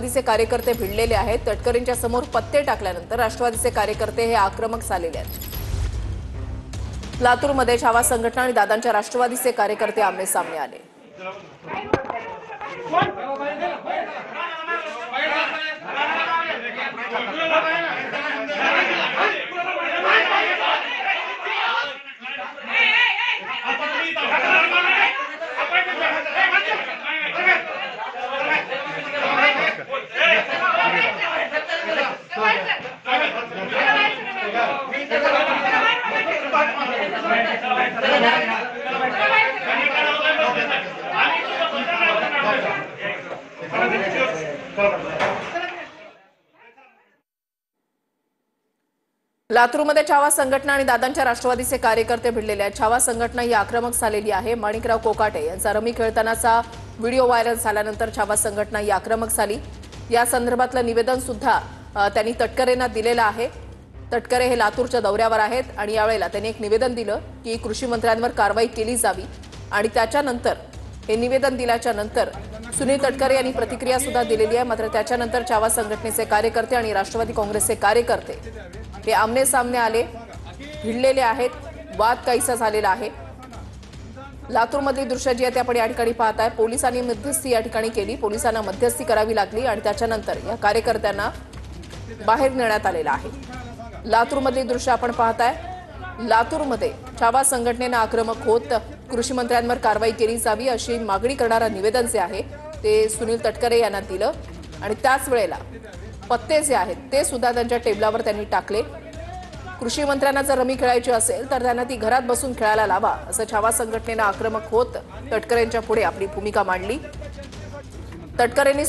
राष्ट्रवादीचे कार्यकर्ते भिडलेले आहेत। तटकरेंच्या समोर पत्ते टाकल्यानंतर राष्ट्रवादीचे कार्यकर्ते हे आक्रमक झालेले आहेत। लातूरमध्ये छावा संघटना आणि दादांच्या राष्ट्रवादीचे कार्यकर्ते आमने सामने आले। लातूरमध्ये छावा संघटना आणि दादांच्या राष्ट्रवादीचे कार्यकर्ते भिडलेले आहेत। छावा संघटना ही आक्रमक झालेली आहे। माणिकराव कोकाटे यांचा रमी खेळतानाचा व्हिडिओ व्हायरल झाल्यानंतर छावा संघटना ही आक्रमक झाली। या संदर्भातलं निवेदन सुद्धा त्यांनी तटकरेंना दिलेलं आहे। तटकरे हे लातूरच्या दौऱ्यावर आहेत आणि यावेळेला त्यांनी एक निवेदन दिलं की कृषी मंत्र्यांवर कारवाई केली जावी आणि त्याच्यानंतर हे निवेदन दिल्याच्या नंतर सुनील तटकरे यांनी प्रतिक्रिया सुद्धा दिलेली आहे। मात्र त्याच्यानंतर छावा संघटनेचे कार्यकर्ते आणि राष्ट्रवादी काँग्रेसचे कार्यकर्ते हे आमने सामने आले, भिडलेले आहेत। वाद काहीसा झालेला आहे। लातूरमधली दृश्य जी आहे ते आपण या ठिकाणी पाहताय। पोलिसांनी मध्यस्थी या ठिकाणी केली, पोलिसांना मध्यस्थी करावी लागली आणि त्याच्यानंतर या कार्यकर्त्यांना बाहेर नेण्यात आलेलं आहे। लातूरमधली दृश्य आपण पाहताय। लातूरमध्ये छावा संघटनेनं आक्रमक होत कृषी मंत्र्यांवर कारवाई केली जावी अशी मागणी करणारा निवेदन जे आहे ते सुनील तटकरे यांना दिलं आणि त्याच वेळेला पत्ते जे आहेत ते सुद्धा त्यांच्या टेबलावर त्यांनी टाकले। कृषी मंत्र्यांना जर रमी खेळायची असेल तर त्यांना ती घरात बसून खेळायला लावा असं छावा संघटनेनं आक्रमक होत तटकरेंच्या पुढे आपली भूमिका मांडली। तटकरेंनी